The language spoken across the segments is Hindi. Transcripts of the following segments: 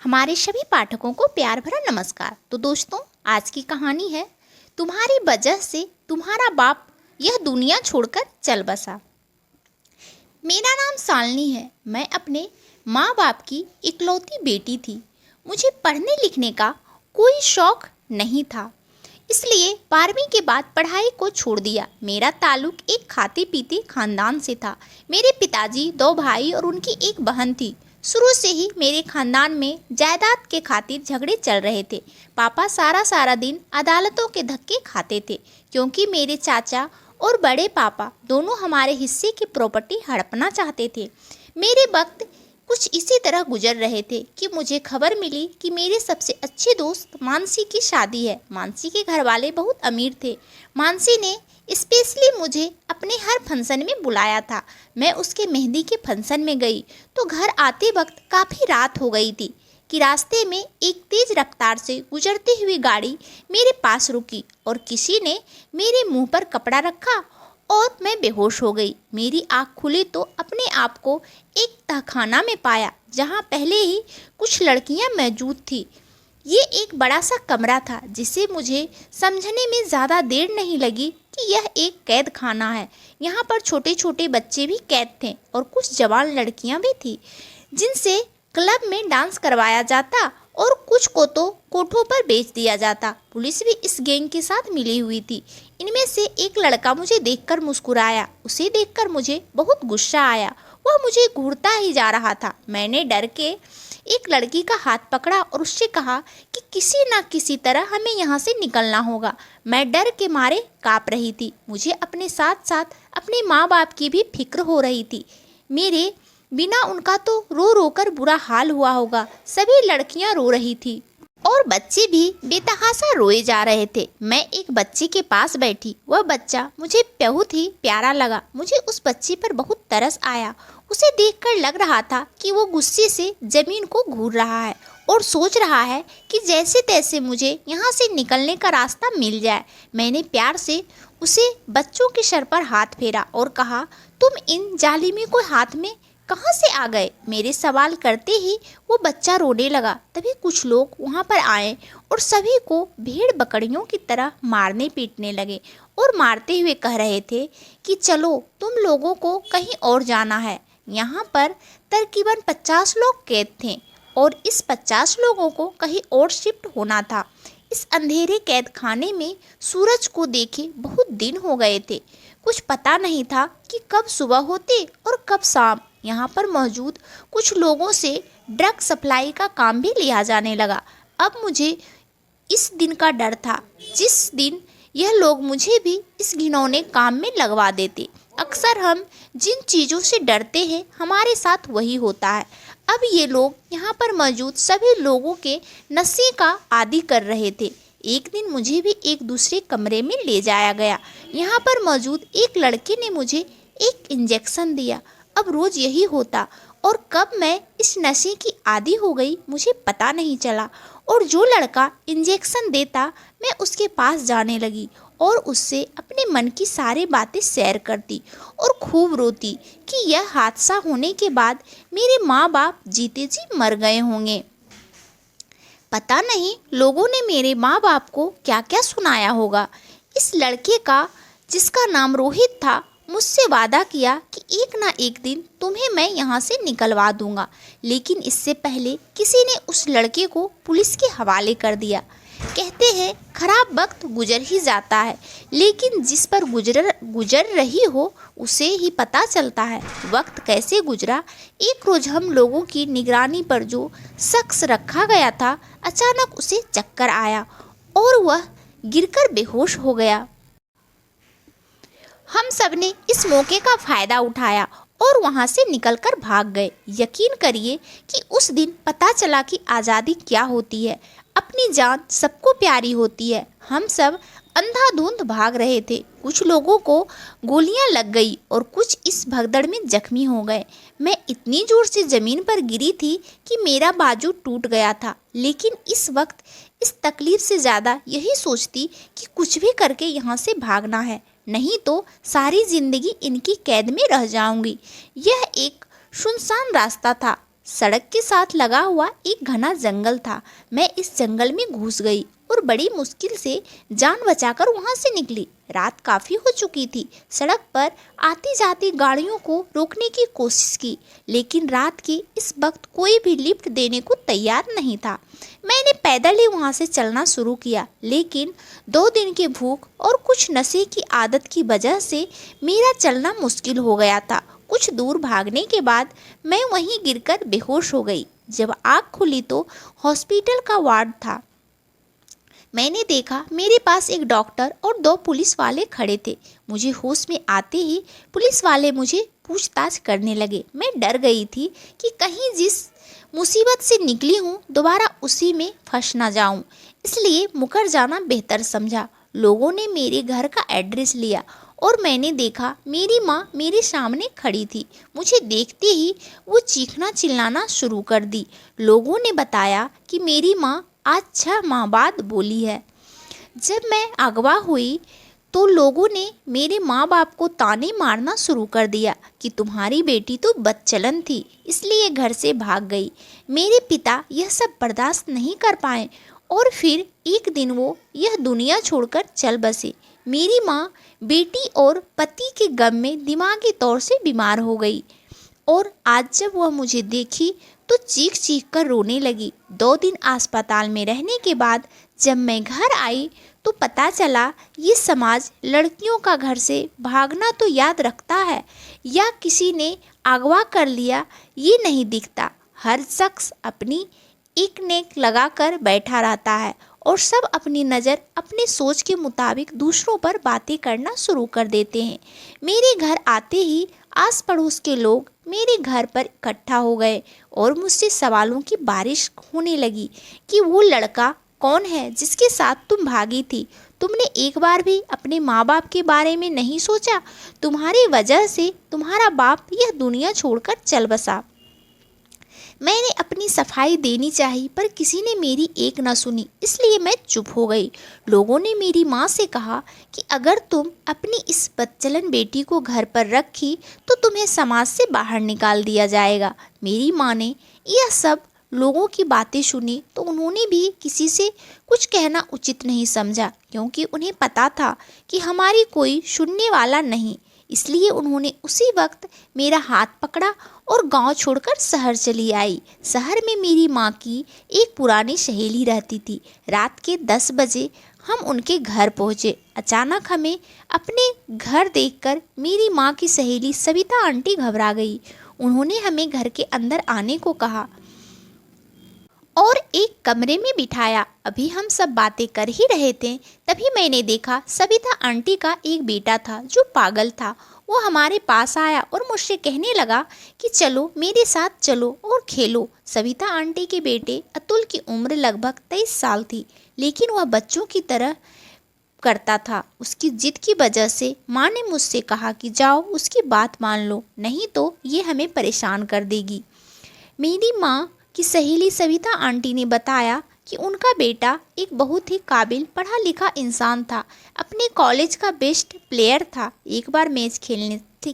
हमारे सभी पाठकों को प्यार भरा नमस्कार। तो दोस्तों, आज की कहानी है तुम्हारी वजह से तुम्हारा बाप यह दुनिया छोड़कर चल बसा। मेरा नाम शालिनी है। मैं अपने माँ बाप की इकलौती बेटी थी। मुझे पढ़ने लिखने का कोई शौक नहीं था, इसलिए 12वीं के बाद पढ़ाई को छोड़ दिया। मेरा ताल्लुक एक खाते पीते खानदान से था। मेरे पिताजी 2 भाई और उनकी एक बहन थी। शुरू से ही मेरे खानदान में जायदाद के खातिर झगड़े चल रहे थे। पापा सारा दिन अदालतों के धक्के खाते थे, क्योंकि मेरे चाचा और बड़े पापा दोनों हमारे हिस्से की प्रॉपर्टी हड़पना चाहते थे। मेरे वक्त कुछ इसी तरह गुजर रहे थे कि मुझे खबर मिली कि मेरे सबसे अच्छे दोस्त मानसी की शादी है। मानसी के घर वाले बहुत अमीर थे। मानसी ने स्पेशली मुझे अपने हर फंक्शन में बुलाया था। मैं उसके मेहंदी के फंक्शन में गई तो घर आते वक्त काफ़ी रात हो गई थी कि रास्ते में एक तेज रफ्तार से गुजरती हुई गाड़ी मेरे पास रुकी और किसी ने मेरे मुंह पर कपड़ा रखा और मैं बेहोश हो गई। मेरी आँख खुली तो अपने आप को एक तहखाना में पाया, जहाँ पहले ही कुछ लड़कियाँ मौजूद थी। ये एक बड़ा सा कमरा था, जिसे मुझे समझने में ज़्यादा देर नहीं लगी कि यह एक कैद खाना है। यहाँ पर छोटे छोटे बच्चे भी कैद थे और कुछ जवान लड़कियाँ भी थी, जिनसे क्लब में डांस करवाया जाता और कुछ को तो कोठों पर बेच दिया जाता। पुलिस भी इस गैंग के साथ मिली हुई थी। इनमें से एक लड़का मुझे देखकर मुस्कुराया। उसे देखकर मुझे बहुत गुस्सा आया। वह मुझे घूरता ही जा रहा था। मैंने डर के एक लड़की का हाथ पकड़ा और उससे कहा कि किसी न किसी तरह हमें यहाँ से निकलना होगा। मैं डर के मारे काँप रही थी। मुझे अपने साथ साथ अपने माँ बाप की भी फिक्र हो रही थी। मेरे बिना उनका तो रो रो कर बुरा हाल हुआ होगा। सभी लड़कियां रो रही थी और बच्चे भी बेतहाशा रोए जा रहे थे। मैं एक बच्चे के पास बैठी। वह बच्चा मुझे बहुत ही प्यारा लगा। मुझे उस बच्चे पर बहुत तरस आया। उसे देखकर लग रहा था कि वो गुस्से से जमीन को घूर रहा है और सोच रहा है कि जैसे तैसे मुझे यहाँ से निकलने का रास्ता मिल जाए। मैंने प्यार से उसे बच्चों के सर पर हाथ फेरा और कहा, तुम इन जालिमी को हाथ में कहाँ से आ गए? मेरे सवाल करते ही वो बच्चा रोने लगा। तभी कुछ लोग वहाँ पर आए और सभी को भेड़ बकरियों की तरह मारने पीटने लगे और मारते हुए कह रहे थे कि चलो, तुम लोगों को कहीं और जाना है। यहाँ पर तकरीबन 50 लोग कैद थे और इस 50 लोगों को कहीं और शिफ्ट होना था। इस अंधेरे कैद खाने में सूरज को देखे बहुत दिन हो गए थे। कुछ पता नहीं था कि कब सुबह होती और कब शाम। यहाँ पर मौजूद कुछ लोगों से ड्रग सप्लाई का काम भी लिया जाने लगा। अब मुझे इस दिन का डर था जिस दिन यह लोग मुझे भी इस घिनौने काम में लगवा देते। अक्सर हम जिन चीज़ों से डरते हैं, हमारे साथ वही होता है। अब ये लोग यहाँ पर मौजूद सभी लोगों के नशे का आदी कर रहे थे। एक दिन मुझे भी एक दूसरे कमरे में ले जाया गया। यहाँ पर मौजूद एक लड़के ने मुझे एक इंजेक्शन दिया। अब रोज यही होता और कब मैं इस नशे की आदी हो गई मुझे पता नहीं चला। और जो लड़का इंजेक्शन देता, मैं उसके पास जाने लगी और उससे अपने मन की सारी बातें शेयर करती और खूब रोती कि यह हादसा होने के बाद मेरे माँ बाप जीते जी मर गए होंगे। पता नहीं लोगों ने मेरे माँ बाप को क्या क्या सुनाया होगा। इस लड़के का, जिसका नाम रोहित था, मुझसे वादा किया कि एक ना एक दिन तुम्हें मैं यहाँ से निकलवा दूंगा। लेकिन इससे पहले किसी ने उस लड़के को पुलिस के हवाले कर दिया। कहते हैं खराब वक्त गुजर ही जाता है, लेकिन जिस पर गुजर रही हो उसे ही पता चलता है वक्त कैसे गुजरा। एक रोज हम लोगों की निगरानी पर जो शख्स रखा गया था, अचानक उसे चक्कर आया और वह गिरकर बेहोश हो गया। हम सब ने इस मौके का फ़ायदा उठाया और वहाँ से निकलकर भाग गए। यकीन करिए कि उस दिन पता चला कि आज़ादी क्या होती है। अपनी जान सबको प्यारी होती है। हम सब अंधाधुंध भाग रहे थे। कुछ लोगों को गोलियां लग गई और कुछ इस भगदड़ में जख्मी हो गए। मैं इतनी जोर से ज़मीन पर गिरी थी कि मेरा बाजू टूट गया था। लेकिन इस वक्त इस तकलीफ से ज़्यादा यही सोचती कि कुछ भी करके यहाँ से भागना है, नहीं तो सारी ज़िंदगी इनकी कैद में रह जाऊंगी। यह एक सुनसान रास्ता था। सड़क के साथ लगा हुआ एक घना जंगल था। मैं इस जंगल में घुस गई और बड़ी मुश्किल से जान बचाकर वहां से निकली। रात काफ़ी हो चुकी थी। सड़क पर आती जाती गाड़ियों को रोकने की कोशिश की, लेकिन रात के इस वक्त कोई भी लिफ्ट देने को तैयार नहीं था। मैंने पैदल ही वहां से चलना शुरू किया, लेकिन 2 दिन की भूख और कुछ नशे की आदत की वजह से मेरा चलना मुश्किल हो गया था। कुछ दूर भागने के बाद मैं वहीं गिरकर बेहोश हो गई। जब आँख खुली तो हॉस्पिटल का वार्ड था। मैंने देखा मेरे पास एक डॉक्टर और 2 पुलिस वाले खड़े थे। मुझे होश में आते ही पुलिस वाले मुझे पूछताछ करने लगे। मैं डर गई थी कि कहीं जिस मुसीबत से निकली हूँ दोबारा उसी में फंस ना जाऊँ, इसलिए मुकर जाना बेहतर समझा। लोगों ने मेरे घर का एड्रेस लिया और मैंने देखा मेरी माँ मेरे सामने खड़ी थी। मुझे देखते ही वो चीखना चिल्लाना शुरू कर दी। लोगों ने बताया कि मेरी माँ आज 6 माह बाद बोली है। जब मैं अगवा हुई तो लोगों ने मेरे माँ बाप को ताने मारना शुरू कर दिया कि तुम्हारी बेटी तो बदचलन थी, इसलिए घर से भाग गई। मेरे पिता यह सब बर्दाश्त नहीं कर पाए और फिर एक दिन वो यह दुनिया छोड़कर चल बसे। मेरी माँ बेटी और पति के गम में दिमागी तौर से बीमार हो गई और आज जब वह मुझे देखी तो चीख चीख कर रोने लगी। 2 दिन अस्पताल में रहने के बाद जब मैं घर आई तो पता चला ये समाज लड़कियों का घर से भागना तो याद रखता है या किसी ने अगवा कर लिया ये नहीं दिखता। हर शख्स अपनी एक नेक लगा कर बैठा रहता है और सब अपनी नज़र अपने सोच के मुताबिक दूसरों पर बातें करना शुरू कर देते हैं। मेरे घर आते ही आस पड़ोस के लोग मेरे घर पर इकट्ठा हो गए और मुझसे सवालों की बारिश होने लगी कि वो लड़का कौन है जिसके साथ तुम भागी थी? तुमने एक बार भी अपने माँ बाप के बारे में नहीं सोचा? तुम्हारी वजह से तुम्हारा बाप यह दुनिया छोड़कर चल बसा। मैंने अपनी सफाई देनी चाहिए पर किसी ने मेरी एक न सुनी, इसलिए मैं चुप हो गई। लोगों ने मेरी माँ से कहा कि अगर तुम अपनी इस बदचलन बेटी को घर पर रखी तो तुम्हें समाज से बाहर निकाल दिया जाएगा। मेरी माँ ने यह सब लोगों की बातें सुनी तो उन्होंने भी किसी से कुछ कहना उचित नहीं समझा, क्योंकि उन्हें पता था कि हमारी कोई सुनने वाला नहीं। इसलिए उन्होंने उसी वक्त मेरा हाथ पकड़ा और गांव छोड़कर शहर चली आई। शहर में मेरी माँ की एक पुरानी सहेली रहती थी। रात के 10 बजे हम उनके घर पहुँचे। अचानक हमें अपने घर देखकर मेरी माँ की सहेली सविता आंटी घबरा गई। उन्होंने हमें घर के अंदर आने को कहा और एक कमरे में बिठाया। अभी हम सब बातें कर ही रहे थे तभी मैंने देखा सविता आंटी का एक बेटा था जो पागल था। वो हमारे पास आया और मुझसे कहने लगा कि चलो मेरे साथ चलो और खेलो। सविता आंटी के बेटे अतुल की उम्र लगभग 23 साल थी, लेकिन वह बच्चों की तरह करता था। उसकी जिद की वजह से माँ ने मुझसे कहा कि जाओ उसकी बात मान लो, नहीं तो ये हमें परेशान कर देगी। मेरी माँ की सहेली सविता आंटी ने बताया कि उनका बेटा एक बहुत ही काबिल पढ़ा लिखा इंसान था, अपने कॉलेज का बेस्ट प्लेयर था। एक बार मैच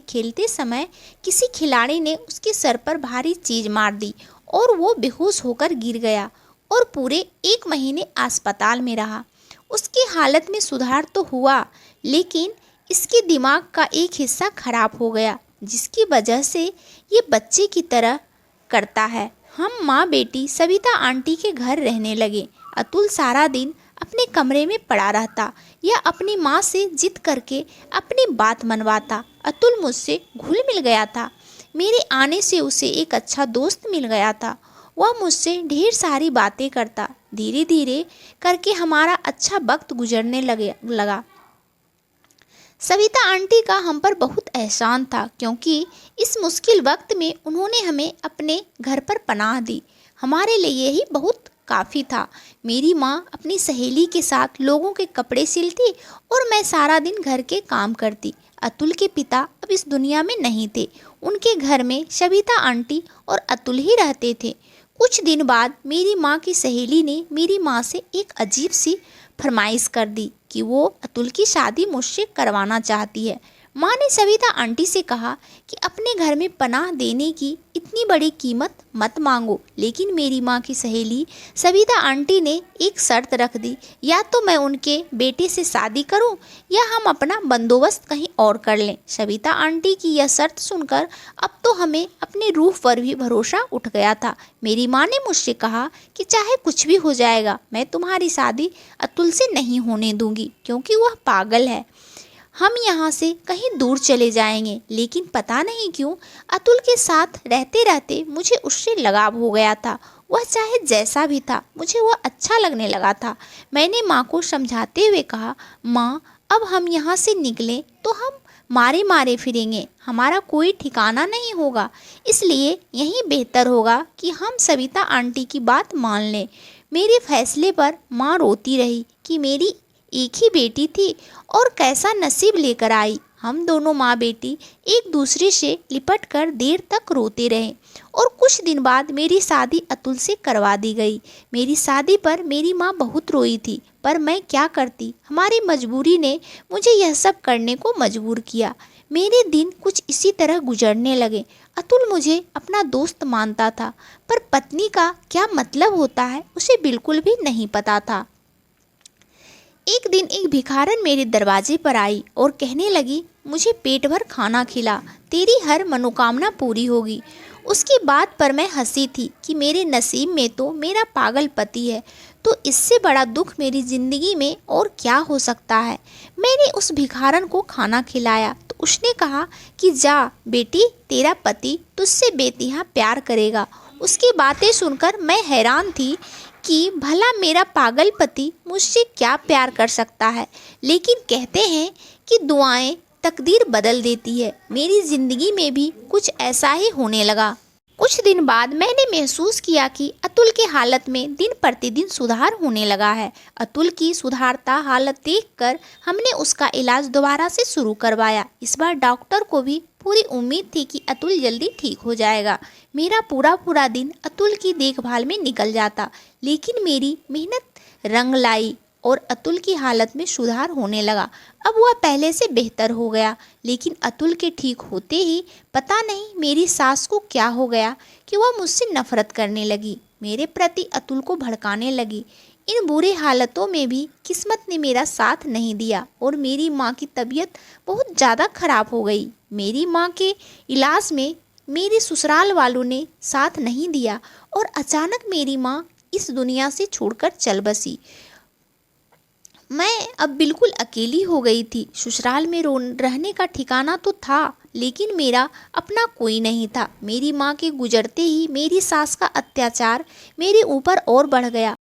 खेलते समय किसी खिलाड़ी ने उसके सर पर भारी चीज मार दी और वो बेहोश होकर गिर गया और पूरे 1 महीने अस्पताल में रहा। उसकी हालत में सुधार तो हुआ, लेकिन इसके दिमाग का एक हिस्सा खराब हो गया, जिसकी वजह से ये बच्चे की तरह करता है। हम माँ बेटी सविता आंटी के घर रहने लगे। अतुल सारा दिन अपने कमरे में पड़ा रहता या अपनी माँ से जिद करके अपनी बात मनवाता। अतुल मुझसे घुल मिल गया था। मेरे आने से उसे एक अच्छा दोस्त मिल गया था। वह मुझसे ढेर सारी बातें करता। धीरे धीरे करके हमारा अच्छा वक्त गुजरने लगा। सविता आंटी का हम पर बहुत एहसान था, क्योंकि इस मुश्किल वक्त में उन्होंने हमें अपने घर पर पनाह दी। हमारे लिए यही बहुत काफ़ी था। मेरी माँ अपनी सहेली के साथ लोगों के कपड़े सिलती और मैं सारा दिन घर के काम करती। अतुल के पिता अब इस दुनिया में नहीं थे। उनके घर में सविता आंटी और अतुल ही रहते थे। कुछ दिन बाद मेरी माँ की सहेली ने मेरी माँ से एक अजीब सी फरमाइश कर दी कि वो अतुल की शादी मुझसे करवाना चाहती है। माँ ने सविता आंटी से कहा कि अपने घर में पनाह देने की इतनी बड़ी कीमत मत मांगो। लेकिन मेरी माँ की सहेली सविता आंटी ने एक शर्त रख दी, या तो मैं उनके बेटे से शादी करूं या हम अपना बंदोबस्त कहीं और कर लें। सविता आंटी की यह शर्त सुनकर अब तो हमें अपने रूह पर भी भरोसा उठ गया था। मेरी माँ ने मुझसे कहा कि चाहे कुछ भी हो जाएगा, मैं तुम्हारी शादी अतुल से नहीं होने दूंगी, क्योंकि वह पागल है। हम यहाँ से कहीं दूर चले जाएंगे। लेकिन पता नहीं क्यों अतुल के साथ रहते रहते मुझे उससे लगाव हो गया था। वह चाहे जैसा भी था, मुझे वह अच्छा लगने लगा था। मैंने माँ को समझाते हुए कहा, माँ अब हम यहाँ से निकलें तो हम मारे मारे फिरेंगे, हमारा कोई ठिकाना नहीं होगा, इसलिए यही बेहतर होगा कि हम सविता आंटी की बात मान लें। मेरे फैसले पर माँ रोती रही कि मेरी एक ही बेटी थी और कैसा नसीब लेकर आई। हम दोनों माँ बेटी एक दूसरे से लिपट कर देर तक रोते रहे और कुछ दिन बाद मेरी शादी अतुल से करवा दी गई। मेरी शादी पर मेरी माँ बहुत रोई थी, पर मैं क्या करती, हमारी मजबूरी ने मुझे यह सब करने को मजबूर किया। मेरे दिन कुछ इसी तरह गुजरने लगे। अतुल मुझे अपना दोस्त मानता था, पर पत्नी का क्या मतलब होता है उसे बिल्कुल भी नहीं पता था। एक दिन एक भिखारन मेरे दरवाजे पर आई और कहने लगी, मुझे पेट भर खाना खिला, तेरी हर मनोकामना पूरी होगी। उसकी बात पर मैं हंसी थी कि मेरे नसीब में तो मेरा पागल पति है, तो इससे बड़ा दुख मेरी ज़िंदगी में और क्या हो सकता है। मैंने उस भिखारन को खाना खिलाया तो उसने कहा कि जा बेटी, तेरा पति तुझसे बेतिहा प्यार करेगा। उसकी बातें सुनकर मैं हैरान थी कि भला मेरा पागल पति मुझसे क्या प्यार कर सकता है। लेकिन कहते हैं कि दुआएं तकदीर बदल देती है। मेरी ज़िंदगी में भी कुछ ऐसा ही होने लगा। कुछ दिन बाद मैंने महसूस किया कि अतुल के हालत में दिन प्रतिदिन सुधार होने लगा है। अतुल की सुधारता हालत देखकर हमने उसका इलाज दोबारा से शुरू करवाया। इस बार डॉक्टर को भी पूरी उम्मीद थी कि अतुल जल्दी ठीक हो जाएगा। मेरा पूरा दिन अतुल की देखभाल में निकल जाता, लेकिन मेरी मेहनत रंग लाई और अतुल की हालत में सुधार होने लगा। अब वह पहले से बेहतर हो गया। लेकिन अतुल के ठीक होते ही पता नहीं मेरी सास को क्या हो गया कि वह मुझसे नफरत करने लगी, मेरे प्रति अतुल को भड़काने लगी। इन बुरे हालतों में भी किस्मत ने मेरा साथ नहीं दिया और मेरी माँ की तबीयत बहुत ज़्यादा खराब हो गई। मेरी माँ के इलाज में मेरे ससुराल वालों ने साथ नहीं दिया और अचानक मेरी माँ इस दुनिया से छोड़कर चल बसी। मैं अब बिल्कुल अकेली हो गई थी। ससुराल में रहने का ठिकाना तो था, लेकिन मेरा अपना कोई नहीं था। मेरी माँ के गुजरते ही मेरी सास का अत्याचार मेरे ऊपर और बढ़ गया।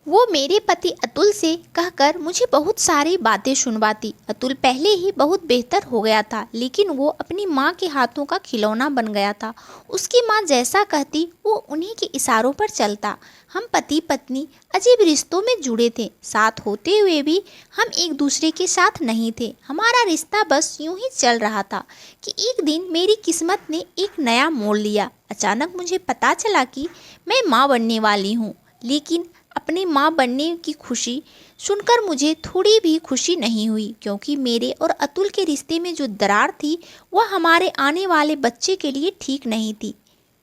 वो मेरे पति अतुल से कहकर मुझे बहुत सारी बातें सुनवाती। अतुल पहले ही बहुत बेहतर हो गया था, लेकिन वो अपनी माँ के हाथों का खिलौना बन गया था। उसकी माँ जैसा कहती वो उन्हीं के इशारों पर चलता। हम पति पत्नी अजीब रिश्तों में जुड़े थे। साथ होते हुए भी हम एक दूसरे के साथ नहीं थे। हमारा रिश्ता बस यूं ही चल रहा था कि एक दिन मेरी किस्मत ने एक नया मोड़ लिया। अचानक मुझे पता चला कि मैं माँ बनने वाली हूँ, लेकिन अपनी माँ बनने की खुशी सुनकर मुझे थोड़ी भी खुशी नहीं हुई, क्योंकि मेरे और अतुल के रिश्ते में जो दरार थी वह हमारे आने वाले बच्चे के लिए ठीक नहीं थी।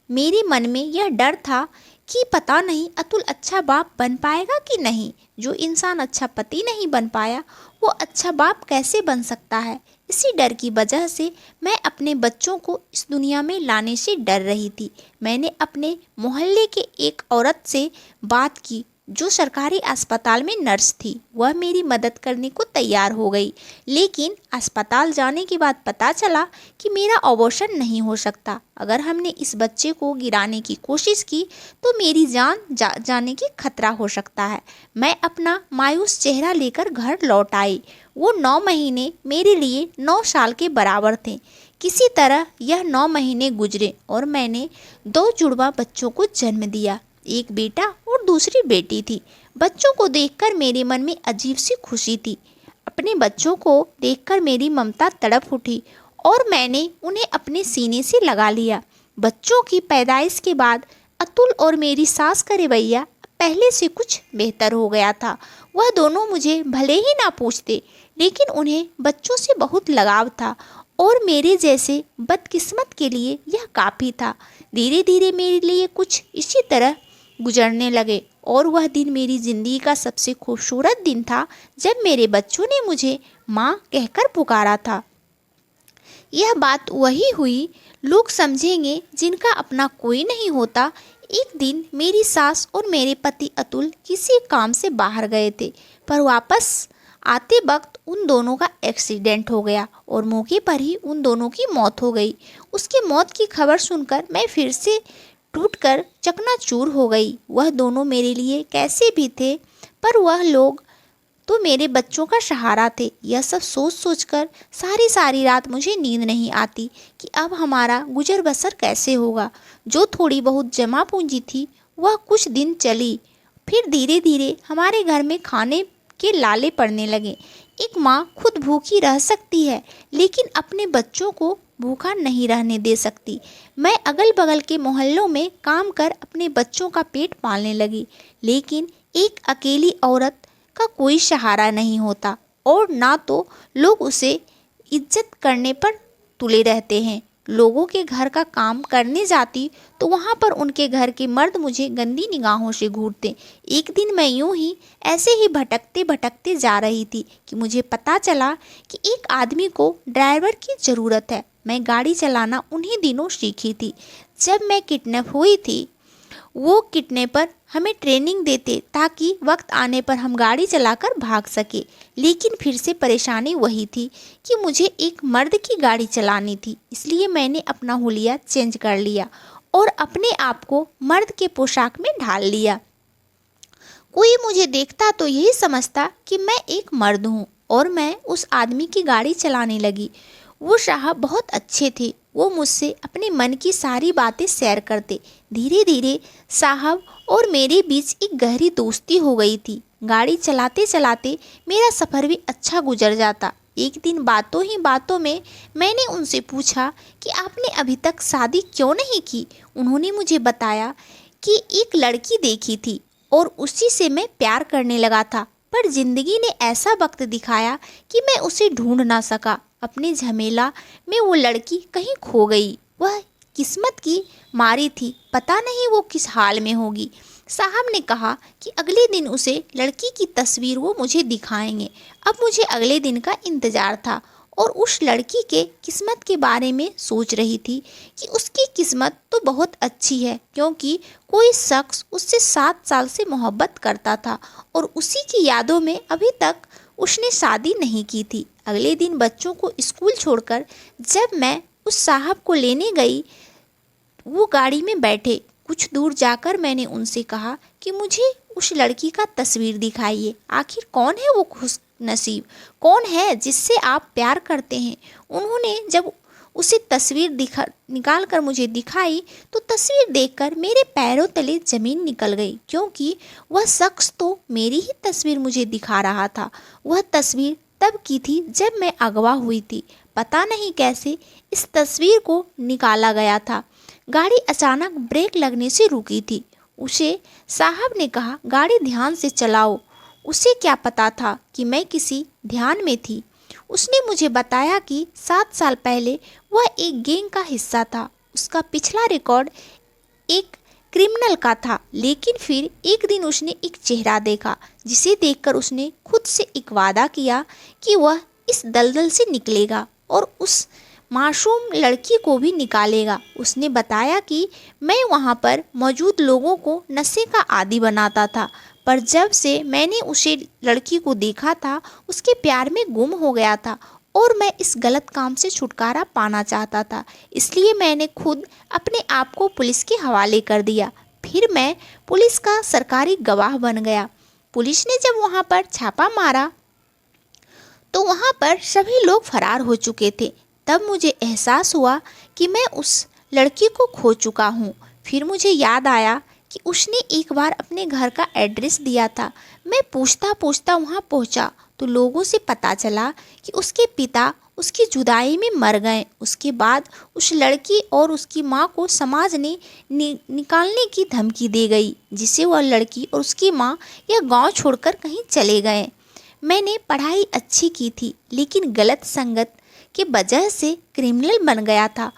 मेरे मन में यह डर था कि पता नहीं अतुल अच्छा बाप बन पाएगा कि नहीं। जो इंसान अच्छा पति नहीं बन पाया वो अच्छा बाप कैसे बन सकता है। इसी डर की वजह से मैं अपने बच्चों को इस दुनिया में लाने से डर रही थी। मैंने अपने मोहल्ले के एक औरत से बात की जो सरकारी अस्पताल में नर्स थी। वह मेरी मदद करने को तैयार हो गई, लेकिन अस्पताल जाने के बाद पता चला कि मेरा अबॉर्शन नहीं हो सकता। अगर हमने इस बच्चे को गिराने की कोशिश की तो मेरी जान जाने की खतरा हो सकता है। मैं अपना मायूस चेहरा लेकर घर लौट आई। वो 9 महीने मेरे लिए 9 साल के बराबर थे। किसी तरह यह 9 महीने गुजरे और मैंने 2 जुड़वा बच्चों को जन्म दिया। एक बेटा और दूसरी बेटी थी। बच्चों को देखकर मेरे मन में अजीब सी खुशी थी। अपने बच्चों को देखकर मेरी ममता तड़प उठी और मैंने उन्हें अपने सीने से लगा लिया। बच्चों की पैदाइश के बाद अतुल और मेरी सास का रवैया पहले से कुछ बेहतर हो गया था। वह दोनों मुझे भले ही ना पूछते, लेकिन उन्हें बच्चों से बहुत लगाव था और मेरे जैसे बदकिस्मत के लिए यह काफ़ी था। धीरे धीरे मेरे लिए कुछ इसी तरह गुजरने लगे और वह दिन मेरी ज़िंदगी का सबसे खूबसूरत दिन था जब मेरे बच्चों ने मुझे माँ कहकर पुकारा था। यह बात वही हुई, लोग समझेंगे जिनका अपना कोई नहीं होता। एक दिन मेरी सास और मेरे पति अतुल किसी काम से बाहर गए थे, पर वापस आते वक्त उन दोनों का एक्सीडेंट हो गया और मौके पर ही उन दोनों की मौत हो गई। उसकी मौत की खबर सुनकर मैं फिर से टूटकर चकनाचूर हो गई। वह दोनों मेरे लिए कैसे भी थे, पर वह लोग तो मेरे बच्चों का सहारा थे। यह सब सोच सोचकर सारी सारी रात मुझे नींद नहीं आती कि अब हमारा गुजर बसर कैसे होगा। जो थोड़ी बहुत जमा पूंजी थी वह कुछ दिन चली, फिर धीरे धीरे हमारे घर में खाने के लाले पड़ने लगे। एक माँ खुद भूखी रह सकती है, लेकिन अपने बच्चों को भूखा नहीं रहने दे सकती। मैं अगल बगल के मोहल्लों में काम कर अपने बच्चों का पेट पालने लगी, लेकिन एक अकेली औरत का कोई सहारा नहीं होता और ना तो लोग उसे इज्जत करने पर तुले रहते हैं। लोगों के घर का काम करने जाती तो वहाँ पर उनके घर के मर्द मुझे गंदी निगाहों से घूरते। एक दिन मैं यूं ही ऐसे ही भटकते भटकते जा रही थी कि मुझे पता चला कि एक आदमी को ड्राइवर की ज़रूरत है। मैं गाड़ी चलाना उन्हीं दिनों सीखी थी जब मैं किडनैप हुई थी। वो किडनैपर हमें ट्रेनिंग देते ताकि वक्त आने पर हम गाड़ी चलाकर भाग सके। लेकिन फिर से परेशानी वही थी कि मुझे एक मर्द की गाड़ी चलानी थी, इसलिए मैंने अपना हुलिया चेंज कर लिया और अपने आप को मर्द के पोशाक में ढाल लिया। कोई मुझे देखता तो यही समझता कि मैं एक मर्द हूँ और मैं उस आदमी की गाड़ी चलाने लगी। वो साहब बहुत अच्छे थे, वो मुझसे अपने मन की सारी बातें शेयर करते। धीरे धीरे साहब और मेरे बीच एक गहरी दोस्ती हो गई थी। गाड़ी चलाते चलाते मेरा सफ़र भी अच्छा गुजर जाता। एक दिन बातों ही बातों में मैंने उनसे पूछा कि आपने अभी तक शादी क्यों नहीं की। उन्होंने मुझे बताया कि एक लड़की देखी थी और उसी से मैं प्यार करने लगा था, पर ज़िंदगी ने ऐसा वक्त दिखाया कि मैं उसे ढूंढ ना सका। अपने झमेला में वो लड़की कहीं खो गई। वह किस्मत की मारी थी, पता नहीं वो किस हाल में होगी। साहब ने कहा कि अगले दिन उसे लड़की की तस्वीर वो मुझे दिखाएंगे। अब मुझे अगले दिन का इंतज़ार था और उस लड़की के किस्मत के बारे में सोच रही थी कि उसकी किस्मत तो बहुत अच्छी है, क्योंकि कोई शख्स उससे 7 साल से मोहब्बत करता था और उसी की यादों में अभी तक उसने शादी नहीं की थी। अगले दिन बच्चों को स्कूल छोड़कर जब मैं उस साहब को लेने गई, वो गाड़ी में बैठे। कुछ दूर जाकर मैंने उनसे कहा कि मुझे उस लड़की का तस्वीर दिखाइए। आखिर कौन है वो खुश नसीब, कौन है जिससे आप प्यार करते हैं। उन्होंने जब उसे तस्वीर निकाल कर मुझे दिखाई तो तस्वीर देखकर मेरे पैरों तले ज़मीन निकल गई, क्योंकि वह शख्स तो मेरी ही तस्वीर मुझे दिखा रहा था। वह तस्वीर तब की थी जब मैं अगवा हुई थी। पता नहीं कैसे इस तस्वीर को निकाला गया था। गाड़ी अचानक ब्रेक लगने से रुकी थी। उसे साहब ने कहा, गाड़ी ध्यान से चलाओ। उसे क्या पता था कि मैं किसी ध्यान में थी। उसने मुझे बताया कि 7 साल पहले वह एक गैंग का हिस्सा था। उसका पिछला रिकॉर्ड एक क्रिमिनल का था, लेकिन फिर एक दिन उसने एक चेहरा देखा जिसे देखकर उसने खुद से एक वादा किया कि वह इस दलदल से निकलेगा और उस मासूम लड़की को भी निकालेगा। उसने बताया कि मैं वहाँ पर मौजूद लोगों को नशे का आदी बनाता था, पर जब से मैंने उसे लड़की को देखा था उसके प्यार में गुम हो गया था और मैं इस गलत काम से छुटकारा पाना चाहता था। इसलिए मैंने खुद अपने आप को पुलिस के हवाले कर दिया। फिर मैं पुलिस का सरकारी गवाह बन गया। पुलिस ने जब वहाँ पर छापा मारा तो वहाँ पर सभी लोग फरार हो चुके थे। तब मुझे एहसास हुआ कि मैं उस लड़की को खो चुका हूँ। फिर मुझे याद आया कि उसने एक बार अपने घर का एड्रेस दिया था। मैं पूछता पूछता वहाँ पहुँचा तो लोगों से पता चला कि उसके पिता उसकी जुदाई में मर गए। उसके बाद उस लड़की और उसकी माँ को समाज ने निकालने की धमकी दे गई, जिससे वह लड़की और उसकी माँ यह गांव छोड़कर कहीं चले गए। मैंने पढ़ाई अच्छी की थी लेकिन गलत संगत के वजह से क्रिमिनल बन गया था।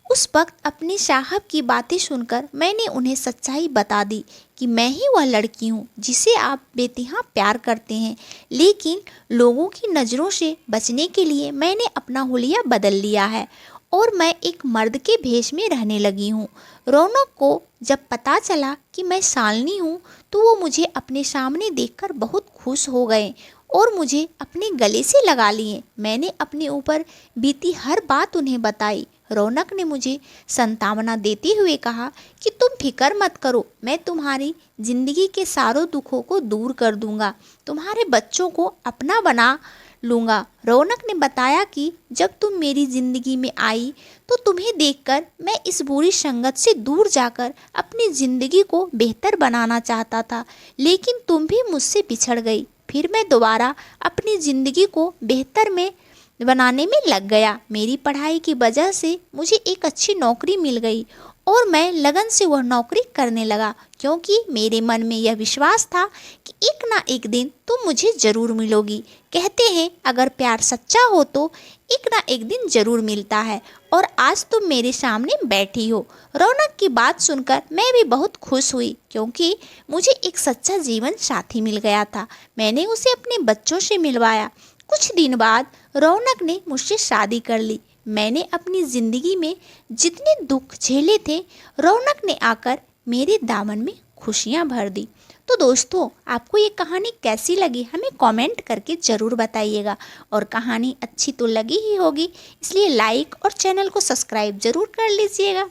उस वक्त अपने साहब की बातें सुनकर मैंने उन्हें सच्चाई बता दी कि मैं ही वह लड़की हूँ जिसे आप बेतिहा प्यार करते हैं, लेकिन लोगों की नज़रों से बचने के लिए मैंने अपना हुलिया बदल लिया है और मैं एक मर्द के भेष में रहने लगी हूँ। रौनक को जब पता चला कि मैं शालिनी हूँ तो वो मुझे अपने सामने देखकर बहुत खुश हो गए और मुझे अपने गले से लगा लिए। मैंने अपने ऊपर बीती हर बात उन्हें बताई। रौनक ने मुझे सांत्वना देते हुए कहा कि तुम फिक्र मत करो, मैं तुम्हारी ज़िंदगी के सारों दुखों को दूर कर दूंगा, तुम्हारे बच्चों को अपना बना लूँगा। रौनक ने बताया कि जब तुम मेरी ज़िंदगी में आई तो तुम्हें देखकर मैं इस बुरी संगत से दूर जाकर अपनी ज़िंदगी को बेहतर बनाना चाहता था, लेकिन तुम भी मुझसे बिछड़ गई। फिर मैं दोबारा अपनी ज़िंदगी को बेहतर में बनाने में लग गया। मेरी पढ़ाई की वजह से मुझे एक अच्छी नौकरी मिल गई और मैं लगन से वह नौकरी करने लगा, क्योंकि मेरे मन में यह विश्वास था कि एक ना एक दिन तुम मुझे ज़रूर मिलोगी। कहते हैं अगर प्यार सच्चा हो तो एक ना एक दिन ज़रूर मिलता है, और आज तुम मेरे सामने बैठी हो। रौनक की बात सुनकर मैं भी बहुत खुश हुई, क्योंकि मुझे एक सच्चा जीवन साथी मिल गया था। मैंने उसे अपने बच्चों से मिलवाया। कुछ दिन बाद रौनक ने मुझसे शादी कर ली। मैंने अपनी ज़िंदगी में जितने दुख झेले थे, रौनक ने आकर मेरे दामन में खुशियाँ भर दी। तो दोस्तों, आपको ये कहानी कैसी लगी हमें कमेंट करके ज़रूर बताइएगा, और कहानी अच्छी तो लगी ही होगी, इसलिए लाइक और चैनल को सब्सक्राइब ज़रूर कर लीजिएगा।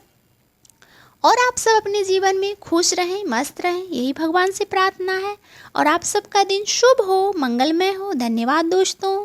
और आप सब अपने जीवन में खुश रहें, मस्त रहें, यही भगवान से प्रार्थना है। और आप सबका दिन शुभ हो, मंगलमय हो। धन्यवाद दोस्तों।